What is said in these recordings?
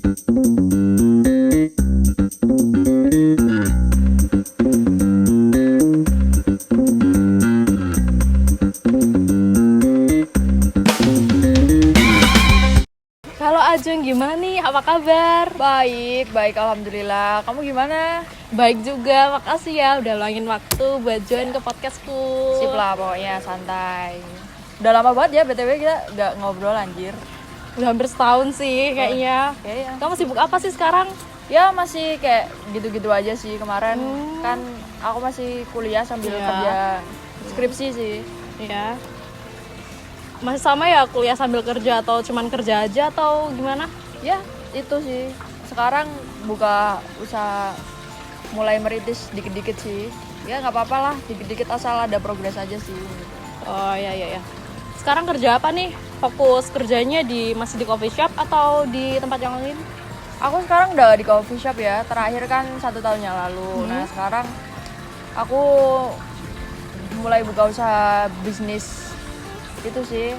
Halo Ajeng, gimana nih? Apa kabar? Baik, baik alhamdulillah. Kamu gimana? Baik juga, makasih ya udah luangin waktu buat join ke podcastku. Sip lah pokoknya, santai. Udah lama banget ya BTW kita nggak ngobrol anjir. Udah hampir setahun sih kayaknya. Kayaknya. Kamu sibuk apa sih sekarang? Ya masih kayak gitu-gitu aja sih. Kemarin kan aku masih kuliah sambil Iya. kerja skripsi sih. Iya. Masih sama ya kuliah sambil kerja atau cuman kerja aja atau gimana? Ya itu sih. Sekarang buka usaha mulai merintis dikit-dikit sih. Ya nggak apa-apa lah, dikit-dikit asal ada progres aja sih. Oh iya. Sekarang kerja apa nih? Fokus kerjanya masih di coffee shop atau di tempat yang lain? Aku sekarang udah di coffee shop ya, terakhir kan 1 tahun yang lalu. Nah sekarang aku mulai buka usaha bisnis itu sih,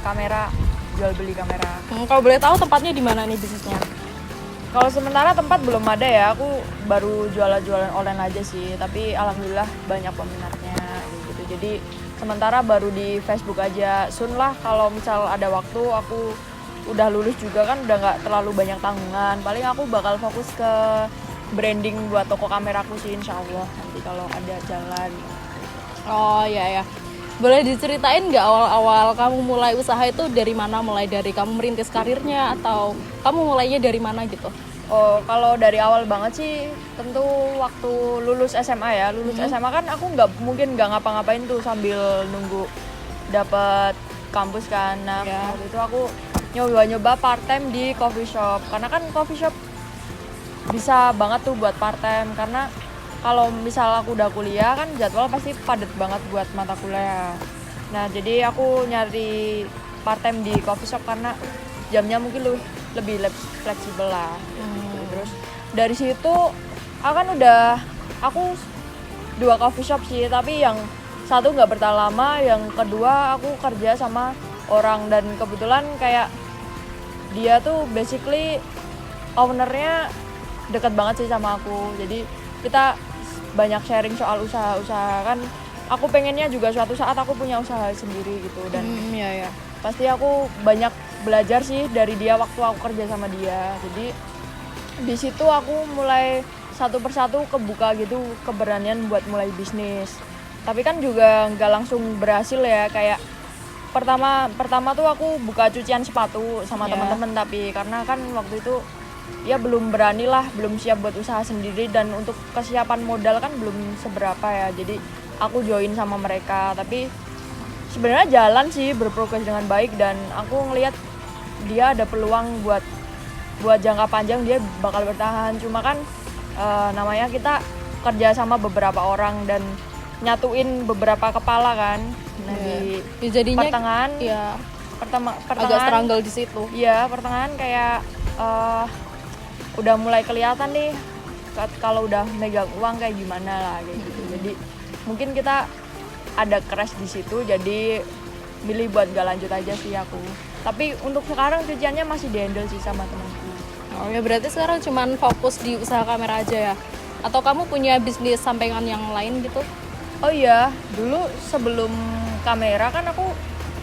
kamera, jual beli kamera. Kalau boleh tahu tempatnya di mana nih bisnisnya? Kalau sementara tempat belum ada ya, aku baru jualan online aja sih, tapi alhamdulillah banyak peminatnya gitu. Jadi sementara baru di Facebook aja. Soon lah kalau misal ada waktu, aku udah lulus juga kan udah nggak terlalu banyak tanggungan. Paling aku bakal fokus ke branding buat toko kameraku sih insya Allah nanti kalau ada jalan. Oh iya. Boleh diceritain nggak awal-awal kamu mulai usaha itu dari mana? Mulai dari kamu merintis karirnya atau kamu mulainya dari mana gitu? Oh, kalau dari awal banget sih tentu waktu lulus SMA ya. Lulus SMA kan aku mungkin nggak ngapa-ngapain tuh sambil nunggu dapet kampus kan. Nah, waktu itu aku nyoba part time di coffee shop. Karena kan coffee shop bisa banget tuh buat part time karena kalau misal aku udah kuliah kan jadwal pasti padat banget buat mata kuliah. Nah, jadi aku nyari part time di coffee shop karena jamnya mungkin lebih fleksibel lah. Terus dari situ aku 2 coffee shop sih, tapi yang satu nggak bertahan lama, yang kedua aku kerja sama orang dan kebetulan kayak dia tuh basically ownernya deket banget sih sama aku. Jadi kita banyak sharing soal usaha kan. Aku pengennya juga suatu saat aku punya usaha sendiri gitu dan Iya. pasti aku banyak belajar sih dari dia waktu aku kerja sama dia. Jadi di situ aku mulai satu persatu kebuka gitu keberanian buat mulai bisnis. Tapi kan juga nggak langsung berhasil ya, kayak pertama tuh aku buka cucian sepatu sama teman-teman, tapi karena kan waktu itu ya belum berani lah, belum siap buat usaha sendiri dan untuk kesiapan modal kan belum seberapa ya. Jadi aku join sama mereka, tapi sebenarnya jalan sih, berprogres dengan baik dan aku ngelihat dia ada peluang buat jangka panjang dia bakal bertahan. Cuma kan namanya kita kerja sama beberapa orang dan nyatuin beberapa kepala kan. Nah di jadinya pertengahan agak struggle di situ. Iya, pertengahan kayak udah mulai kelihatan nih kalau udah megang uang kayak gimana lah kayak gitu. Jadi mungkin kita ada crash di situ, jadi milih buat gak lanjut aja sih aku. Tapi untuk sekarang cuciannya masih di-handle sih sama temanku. Oh ya, berarti sekarang cuman fokus di usaha kamera aja ya? Atau kamu punya bisnis sampingan yang lain gitu? Oh iya, dulu sebelum kamera kan aku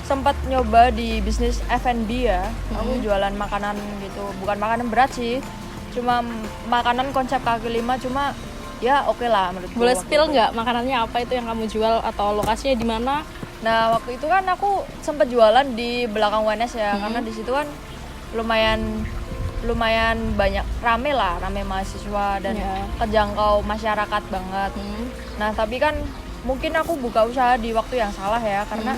sempat nyoba di bisnis F&B ya. Aku jualan makanan gitu, bukan makanan berat sih, cuma makanan konsep kaki lima, cuma ya oke lah menurutku. Boleh spill nggak makanannya apa itu yang kamu jual atau lokasinya di mana? Nah waktu itu kan aku sempat jualan di belakang UNS ya, karena di situ kan lumayan banyak rame mahasiswa dan kejangkau masyarakat banget. Nah tapi kan mungkin aku buka usaha di waktu yang salah ya, karena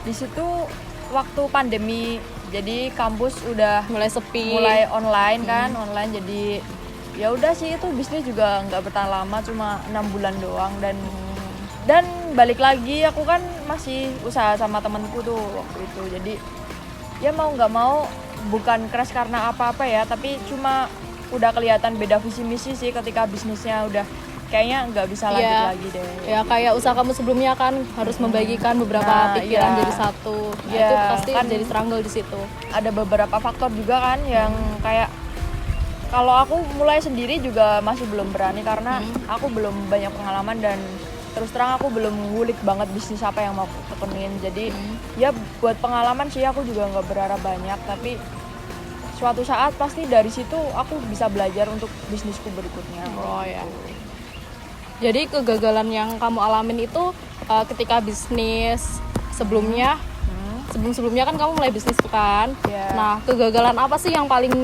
di situ waktu pandemi, jadi kampus udah mulai sepi, mulai online kan, online. Jadi ya udah sih, itu bisnis juga nggak bertahan lama, cuma 6 bulan doang. Dan balik lagi aku kan masih usaha sama temenku tuh waktu itu. Jadi ya mau nggak mau, bukan crash karena apa-apa ya, tapi cuma udah kelihatan beda visi misi sih ketika bisnisnya udah kayaknya nggak bisa lanjut lagi deh. Ya kayak usaha kamu sebelumnya kan harus membagikan beberapa pikiran jadi satu. Nah, itu pasti kan jadi struggle di situ. Ada beberapa faktor juga kan yang kayak Kalau aku mulai sendiri juga masih belum berani karena aku belum banyak pengalaman dan terus terang aku belum ngulik banget bisnis apa yang mau aku tekunin. Jadi ya buat pengalaman sih aku juga nggak berharap banyak, tapi suatu saat pasti dari situ aku bisa belajar untuk bisnisku berikutnya. Oh ya. Jadi kegagalan yang kamu alamin itu ketika bisnis sebelumnya, sebelum-sebelumnya kan kamu mulai bisnis tuh kan. Yeah. Nah, kegagalan apa sih yang paling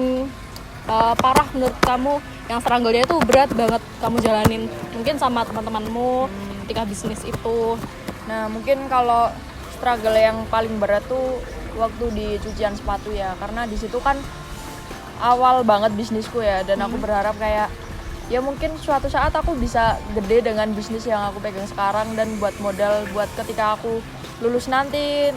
parah menurut kamu, yang struggle-nya itu berat banget kamu jalanin mungkin sama teman-temanmu ketika bisnis itu? Nah mungkin kalau struggle yang paling berat tuh waktu di cucian sepatu ya, karena di situ kan awal banget bisnisku ya, dan aku berharap kayak ya mungkin suatu saat aku bisa gede dengan bisnis yang aku pegang sekarang dan buat modal buat ketika aku lulus nanti.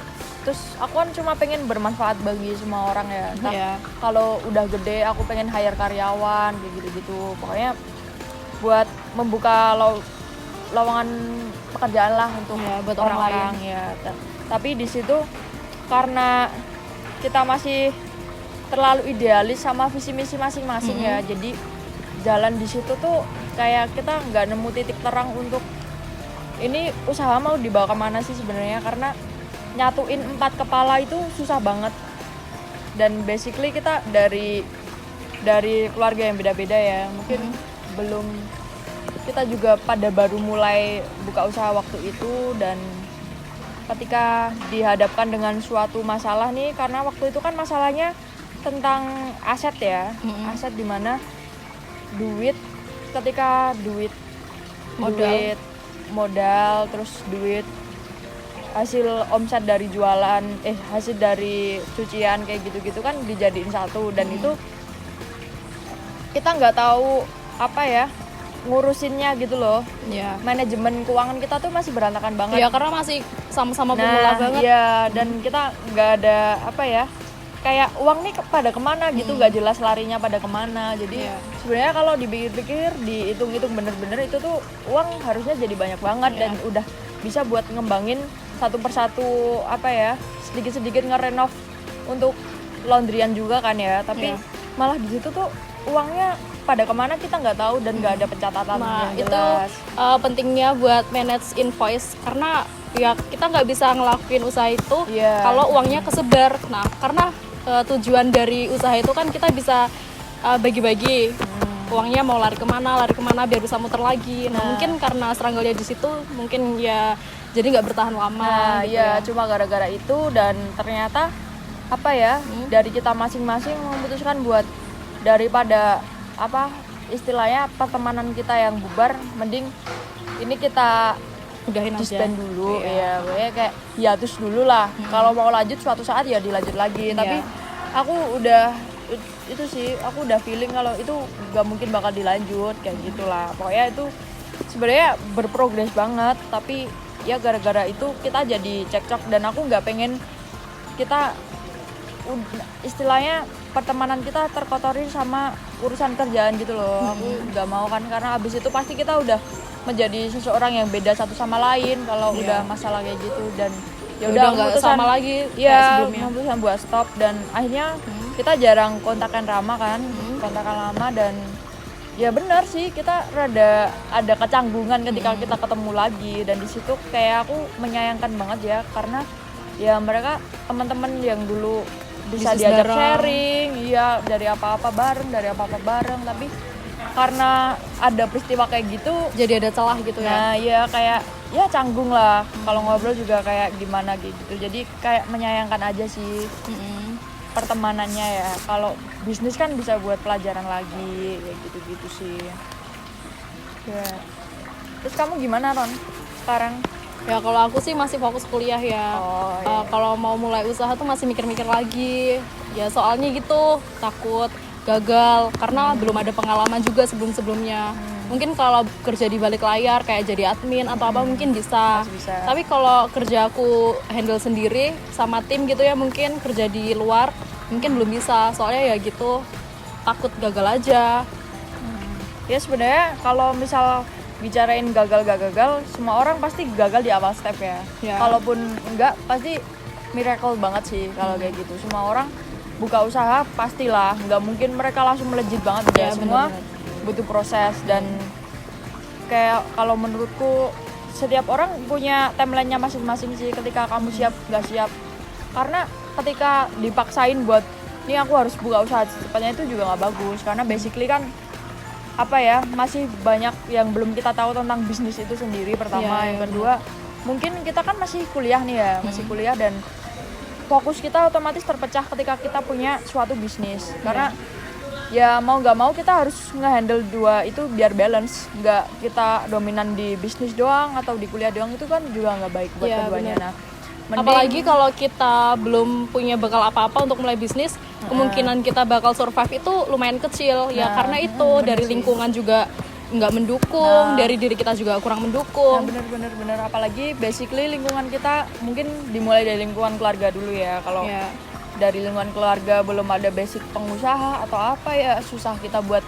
Terus aku kan cuma pengen bermanfaat bagi semua orang ya. Entah kalau udah gede aku pengen hire karyawan kayak gitu-gitu. Pokoknya buat membuka lowongan pekerjaan lah untuk buat orang-orang ya. Tapi di situ karena kita masih terlalu idealis sama visi misi masing-masing ya. Jadi jalan di situ tuh kayak kita nggak nemu titik terang untuk ini usaha mau dibawa kemana sih sebenarnya, karena nyatuin 4 kepala itu susah banget. Dan basically kita dari keluarga yang beda-beda ya, mungkin belum, kita juga pada baru mulai buka usaha waktu itu. Dan ketika dihadapkan dengan suatu masalah nih, karena waktu itu kan masalahnya tentang aset ya, aset dimana ketika duit modal terus duit hasil omset dari jualan hasil dari cucian kayak gitu-gitu kan dijadiin satu, dan itu kita nggak tahu apa ya ngurusinnya gitu loh. Manajemen keuangan kita tuh masih berantakan banget ya, karena masih sama-sama pemula banget ya, dan kita nggak ada apa ya, kayak uang nih pada kemana gitu, nggak jelas larinya pada kemana. Jadi sebenarnya kalau dipikir-pikir, dihitung-hitung bener-bener itu tuh uang harusnya jadi banyak banget dan udah bisa buat ngembangin satu persatu apa ya, sedikit-sedikit ngerenov untuk laundryan juga kan ya. Tapi malah di situ tuh uangnya pada kemana kita nggak tahu dan nggak ada pencatatan yang jelas. Itu pentingnya buat manage invoice, karena ya kita nggak bisa ngelakuin usaha itu kalau uangnya kesebar. Nah, karena tujuan dari usaha itu kan kita bisa bagi-bagi uangnya mau lari kemana biar bisa muter lagi. Nah mungkin karena struggle-nya di situ mungkin ya jadi nggak bertahan lama. Cuma gara-gara itu, dan ternyata apa ya, dari kita masing-masing memutuskan buat daripada apa istilahnya pertemanan kita yang bubar, mending ini kita udahin disband dulu ya, kayak hiatus dulu lah. Kalau mau lanjut suatu saat ya dilanjut lagi. Tapi aku udah itu sih, aku udah feeling kalau itu gak mungkin bakal dilanjut kayak gitulah. Pokoknya itu sebenarnya berprogres banget, tapi ya gara-gara itu kita jadi cekcok, dan aku nggak pengen kita istilahnya pertemanan kita terkotori sama urusan kerjaan gitu loh. Aku nggak mau kan, karena abis itu pasti kita udah menjadi seseorang yang beda satu sama lain kalau udah masalah kayak gitu. Dan ya udah nggak sama lagi ya, memutuskan buat stop, dan akhirnya kita jarang kontakan lama kan, kontakan lama. Dan ya benar sih, kita rada ada kecanggungan ketika kita ketemu lagi. Dan di situ kayak aku menyayangkan banget ya, karena ya mereka teman-teman yang dulu bisa bisnis diajak bareng, sharing, dari apa-apa bareng, tapi karena ada peristiwa kayak gitu jadi ada celah gitu ya. Nah ya kayak ya canggung lah, kalau ngobrol juga kayak gimana gitu. Jadi kayak menyayangkan aja sih pertemanannya ya. Kalau bisnis kan bisa buat pelajaran lagi kayak gitu-gitu sih ya. Terus kamu gimana Ron sekarang? Ya kalau aku sih masih fokus kuliah ya. Kalau mau mulai usaha tuh masih mikir-mikir lagi ya, soalnya gitu takut gagal karena belum ada pengalaman juga sebelum-sebelumnya. Mungkin kalau kerja di balik layar kayak jadi admin atau apa mungkin bisa. Tapi kalau kerja aku handle sendiri sama tim gitu ya, mungkin kerja di luar mungkin belum bisa, soalnya ya gitu takut gagal aja. Ya sebenarnya kalau misal bicarain gagal, semua orang pasti gagal di awal step ya. Kalaupun enggak, pasti miracle banget sih kalau kayak gitu. Semua orang buka usaha pastilah nggak mungkin mereka langsung melejit banget ya, semua bener-bener. butuh proses. Dan kayak kalau menurutku setiap orang punya timelinenya masing-masing sih, ketika kamu siap nggak siap. Karena ketika dipaksain buat ini aku harus buka usaha secepatnya itu juga nggak bagus, karena basically kan apa ya, masih banyak yang belum kita tahu tentang bisnis itu sendiri pertama. Yang kedua mungkin kita kan masih kuliah nih ya, masih kuliah, dan fokus kita otomatis terpecah ketika kita punya suatu bisnis. Karena ya mau nggak mau kita harus ngehandle dua itu biar balance, nggak kita dominan di bisnis doang atau di kuliah doang, itu kan juga nggak baik buat keduanya. Nah, apalagi kalau kita belum punya bekal apa-apa untuk mulai bisnis, kemungkinan kita bakal survive itu lumayan kecil ya, karena itu dari lingkungan juga nggak mendukung, dari diri kita juga kurang mendukung. Bener. Apalagi basically lingkungan kita mungkin dimulai dari lingkungan keluarga dulu ya. Kalau dari lingkungan keluarga belum ada basic pengusaha atau apa ya, susah kita buat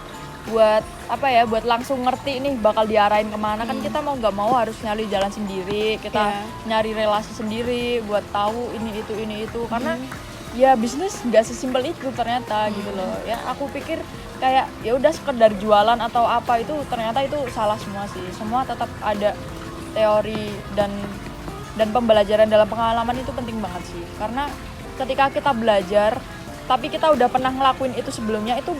apa ya, buat langsung ngerti nih bakal diarahin kemana. Kan kita mau nggak mau harus nyari jalan sendiri, kita nyari relasi sendiri buat tahu ini itu karena ya bisnis nggak sesimpel itu ternyata gitu loh ya. Aku pikir kayak ya udah sekedar jualan atau apa, itu ternyata itu salah semua sih. Semua tetap ada teori dan pembelajaran dalam pengalaman itu penting banget sih, karena ketika kita belajar tapi kita udah pernah ngelakuin itu sebelumnya, itu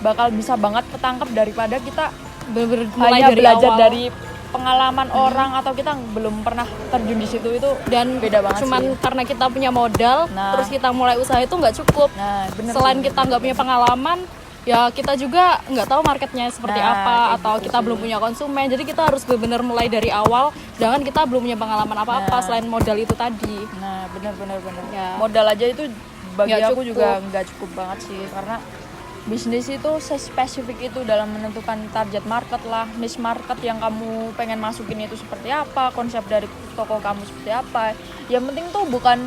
bakal bisa banget ketangkep daripada kita Bener-bener hanya dari belajar awal. dari pengalaman orang atau kita belum pernah terjun di situ. Itu Dan beda banget cuman sih. karena kita punya modal, terus kita mulai usaha itu nggak cukup. Selain kita nggak punya pengalaman, ya kita juga nggak tahu marketnya seperti apa, atau kita belum punya konsumen. Jadi kita harus benar-benar mulai dari awal, sedangkan kita belum punya pengalaman apa-apa selain modal itu tadi. Nah, benar. Ya. Modal aja itu bagi Nggak aku cukup. juga nggak cukup banget sih, karena bisnis itu sespesifik itu dalam menentukan target market lah, niche market yang kamu pengen masukin itu seperti apa, konsep dari toko kamu seperti apa. Yang penting tuh bukan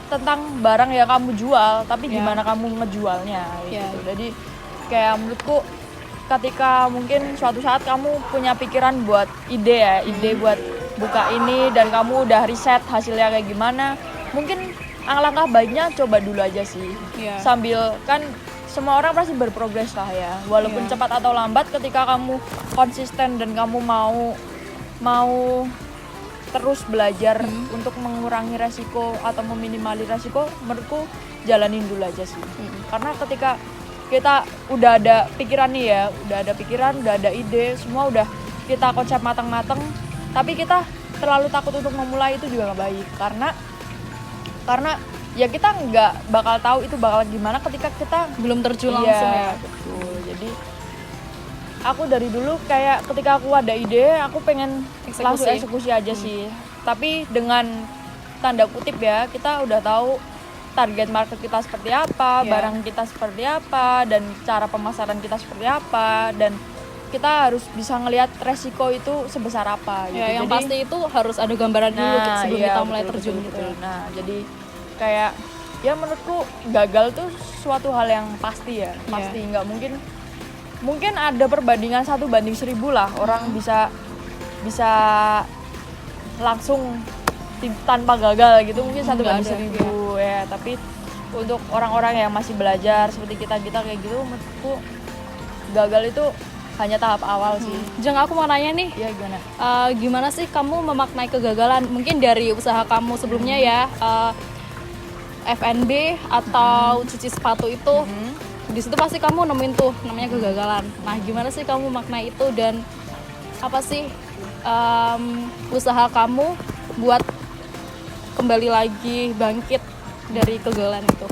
tentang barang yang kamu jual, tapi gimana kamu ngejualnya gitu. Jadi kayak menurutku ketika mungkin suatu saat kamu punya pikiran buat ide buat buka ini, dan kamu udah riset hasilnya kayak gimana, mungkin langkah baiknya coba dulu aja sih. Sambil kan semua orang pasti berprogres lah ya, walaupun cepat atau lambat. Ketika kamu konsisten dan kamu mau terus belajar untuk mengurangi resiko atau meminimali resiko, menurutku jalanin dulu aja sih. Karena ketika kita udah ada pikiran nih ya, udah ada ide, semua udah kita konsep matang-matang, tapi kita terlalu takut untuk memulai, itu juga gak baik. Karena ya kita nggak bakal tahu itu bakal gimana ketika kita Belum terjun langsung ya. Betul. Jadi aku dari dulu kayak ketika aku ada ide, aku pengen langsung eksekusi aja sih. Tapi dengan tanda kutip ya, kita udah tahu target market kita seperti apa, barang kita seperti apa, dan cara pemasaran kita seperti apa, dan kita harus bisa ngelihat resiko itu sebesar apa gitu. Yang jadi, pasti itu harus ada gambaran dulu sebelum kita mulai terjun gitu. Nah, jadi kayak ya menurutku gagal tuh suatu hal yang pasti ya, pasti nggak mungkin ada perbandingan 1:1000 lah, orang bisa langsung tanpa gagal gitu, mungkin 1:1000 ya. Tapi untuk orang-orang yang masih belajar seperti kita kayak gitu, menurutku gagal itu hanya tahap awal sih. Jeng, aku mau nanya nih, Gimana? Gimana sih kamu memaknai kegagalan? Mungkin dari usaha kamu sebelumnya ya, F&B atau cuci sepatu itu, di situ pasti kamu nemuin tuh namanya kegagalan. Nah, gimana sih kamu maknai itu, dan apa sih usaha kamu buat kembali lagi bangkit dari kegagalan itu?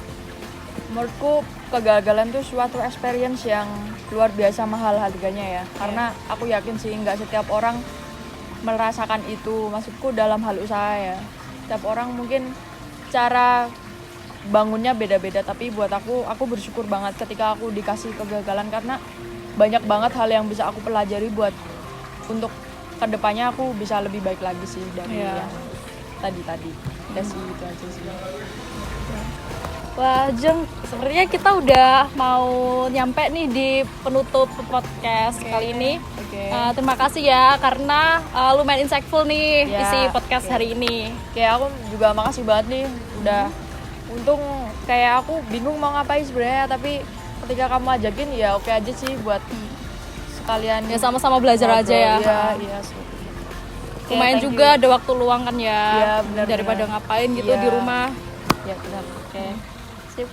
Menurutku kegagalan itu suatu experience yang luar biasa mahal harganya ya. Karena aku yakin sih nggak setiap orang merasakan itu. Maksudku dalam hal usaha ya. Setiap orang mungkin cara bangunnya beda-beda, tapi buat aku bersyukur banget ketika aku dikasih kegagalan, karena banyak banget hal yang bisa aku pelajari buat untuk kedepannya aku bisa lebih baik lagi sih dari yang tadi. Udah sih, itu aja sih. Wah, Jeng, sepertinya kita udah mau nyampe nih di penutup podcast kali ini. Terima kasih ya, karena lumayan insightful nih isi podcast hari ini. Kayak aku juga makasih banget nih udah untung kayak aku bingung mau ngapain sebenarnya, tapi ketika kamu ajakin ya oke aja sih buat sekalian Ya sama-sama belajar ngobrol. aja ya. Iya sih. Oke, Lumayan thank juga you. ada waktu luang kan ya. Iya, benar, Daripada benar. ngapain gitu Iya. di rumah. Ya benar. Oke. Sip.